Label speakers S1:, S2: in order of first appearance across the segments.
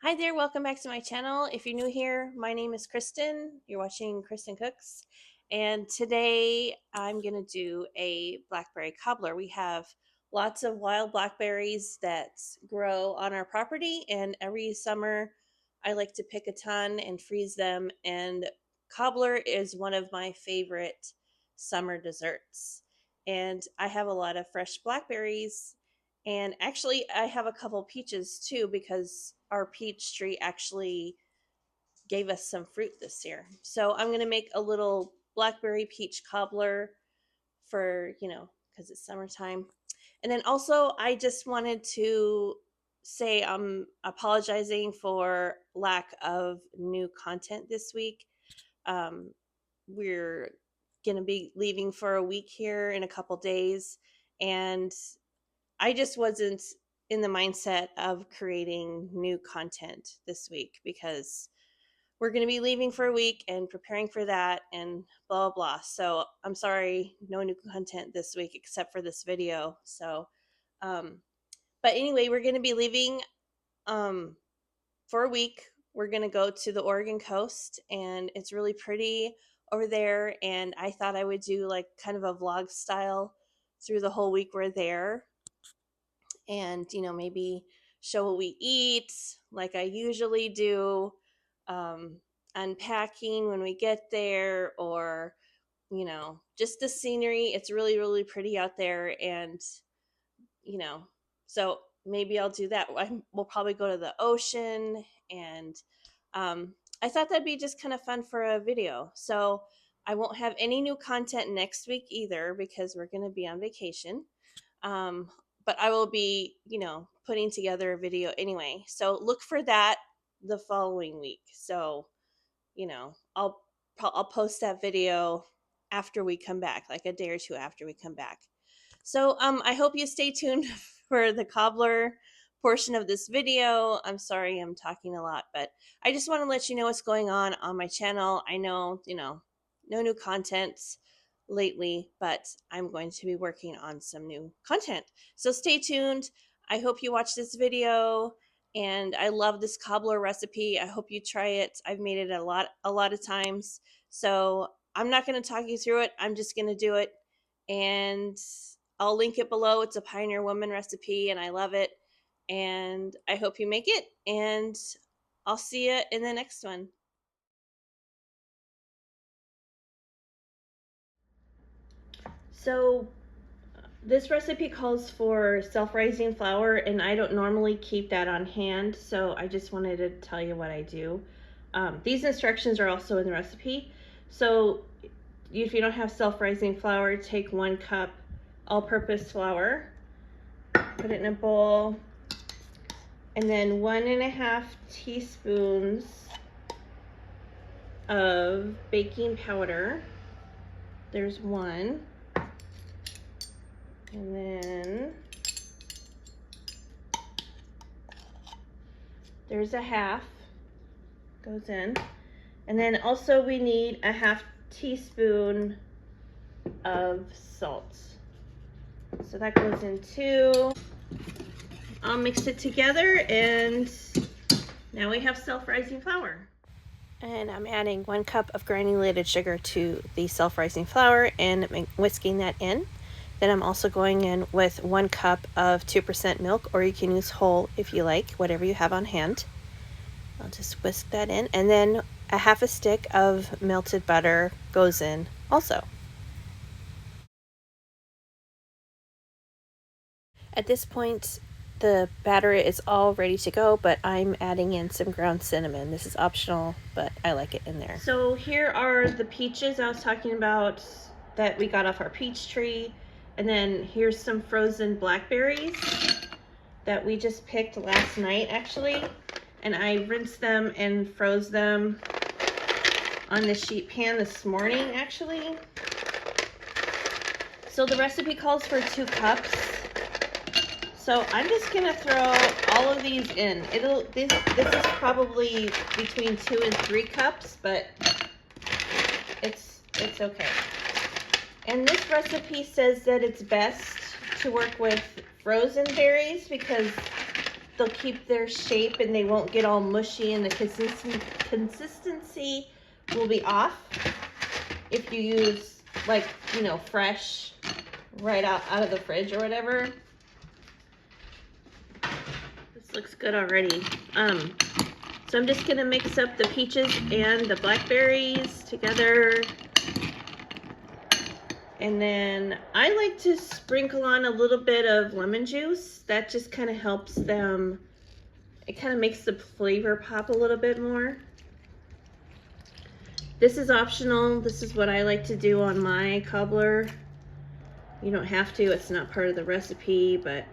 S1: Hi there, welcome back to my channel. If you're new here, my name is Kristen. You're watching Kristincooks. And today I'm going to do a blackberry cobbler. We have lots of wild blackberries that grow on our property, and every summer I like to pick a ton and freeze them. And cobbler is one of my favorite summer desserts. And I have a lot of fresh blackberries, and actually, I have a couple peaches too because our peach tree actually gave us some fruit this year. So I'm going to make a little blackberry peach cobbler for, because it's summertime. And then also, I just wanted to say I'm apologizing for lack of new content this week. We're going to be leaving for a week here in a couple days. And I just wasn't in the mindset of creating new content this week because we're going to be leaving for a week and preparing for that and blah, blah, blah. So I'm sorry, no new content this week except for this video. So, but anyway, we're going to be leaving for a week. We're going to go to the Oregon coast, and it's really pretty over there. And I thought I would do like kind of a vlog style through the whole week we're there, and maybe show what we eat like I usually do, unpacking when we get there, or just the scenery. It's really, really pretty out there, and you know so maybe I'll do that. We'll probably go to the ocean, and I thought that'd be just kind of fun for a video. So I won't have any new content next week either because we're going to be on vacation. um, but I will be, putting together a video anyway. So look for that the following week. So, you know, I'll I'll post that video after we come back, like a day or two after we come back. So I hope you stay tuned for the cobbler portion of this video. I'm sorry I'm talking a lot, but I just want to let you know what's going on my channel. I know, no new content lately, but I'm going to be working on some new content. So stay tuned. I hope you watch this video, and I love this cobbler recipe. I hope you try it. I've made it a lot of times. So I'm not going to talk you through it. I'm just going to do it, and I'll link it below. It's a Pioneer Woman recipe, and I love it. And I hope you make it, and I'll see you in the next one. So this recipe calls for self-rising flour, and I don't normally keep that on hand, so I just wanted to tell you what I do. These instructions are also in the recipe. So if you don't have self-rising flour, take 1 cup all-purpose flour, put it in a bowl, and then 1.5 teaspoons of baking powder. There's 1. And then there's a 1/2 goes in. And then also we need a 1/2 teaspoon of salt. So that goes in too. I'll mix it together, and now we have self-rising flour. And I'm adding 1 cup of granulated sugar to the self-rising flour and whisking that in. Then I'm also going in with 1 cup of 2% milk, or you can use whole if you like, whatever you have on hand. I'll just whisk that in, and then a 1/2 stick of melted butter goes in also. At this point, the batter is all ready to go, but I'm adding in some ground cinnamon. This is optional, but I like it in there. So here are the peaches I was talking about that we got off our peach tree. And then here's some frozen blackberries that we just picked last night, actually. And I rinsed them and froze them on the sheet pan this morning, actually. So the recipe calls for 2 cups. So I'm just gonna throw all of these in. This is probably between 2 and 3 cups, but it's okay. And this recipe says that it's best to work with frozen berries because they'll keep their shape and they won't get all mushy, and the consistency will be off if you use, like, you know, fresh right out of the fridge or whatever. This looks good already. So I'm just gonna mix up the peaches and the blackberries together. And then I like to sprinkle on a little bit of lemon juice. That just kind of helps them, it kind of makes the flavor pop a little bit more. This is optional. This is what I like to do on my cobbler. You don't have to, it's not part of the recipe, but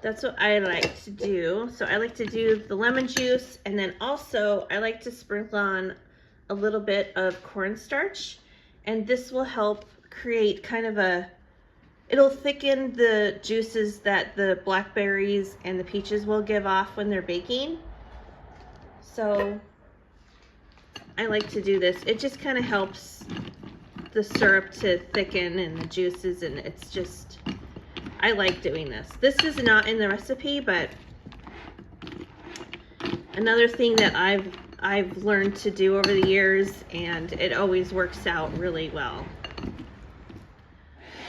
S1: that's what I like to do. So I like to do the lemon juice, and then also I like to sprinkle on a little bit of cornstarch. And this will help create kind of it'll thicken the juices that the blackberries and the peaches will give off when they're baking. So I like to do this. It just kind of helps the syrup to thicken and the juices, and it's just, I like doing this. This is not in the recipe, but another thing that I've learned to do over the years, and it always works out really well.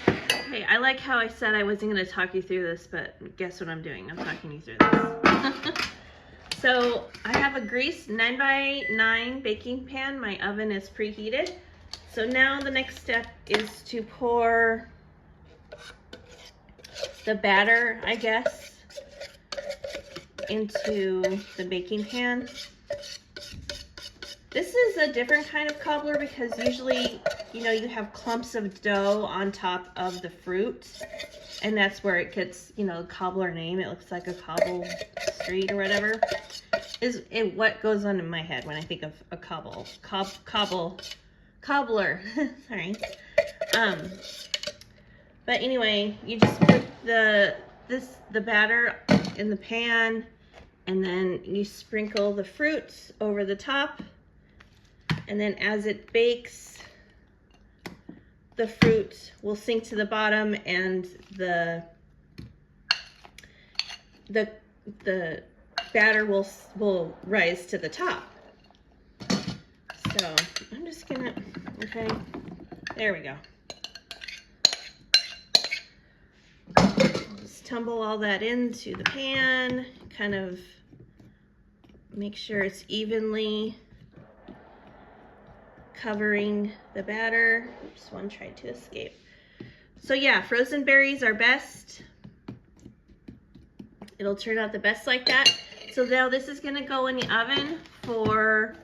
S1: Okay, I like how I said I wasn't going to talk you through this, but guess what I'm doing? I'm talking you through this. So I have a greased 9x9 baking pan. My oven is preheated. So now the next step is to pour the batter, I guess, into the baking pan. This is a different kind of cobbler because usually, you know, you have clumps of dough on top of the fruit, and that's where it gets, you know, cobbler name. It looks like a cobble street or whatever. Is it what goes on in my head when I think of a cobbler. Sorry. But anyway, you just put the batter in the pan, and then you sprinkle the fruit over the top. And then as it bakes, the fruit will sink to the bottom, and the batter will rise to the top. So I'm just gonna, okay, there we go. Just tumble all that into the pan, kind of make sure it's evenly covering the batter. Oops, one tried to escape. So yeah, frozen berries are best. It'll turn out the best like that. So now this is gonna go in the oven for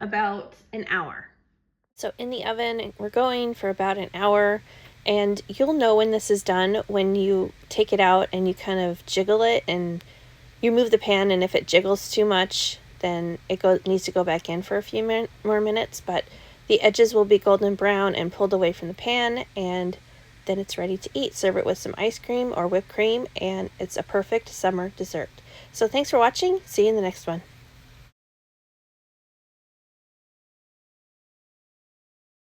S1: about an hour. So in the oven, we're going for about an hour, and you'll know when this is done when you take it out and you kind of jiggle it and you move the pan, and if it jiggles too much, then it needs to go back in for a few more minutes, but the edges will be golden brown and pulled away from the pan, and then it's ready to eat. Serve it with some ice cream or whipped cream, and it's a perfect summer dessert. So thanks for watching. See you in the next one.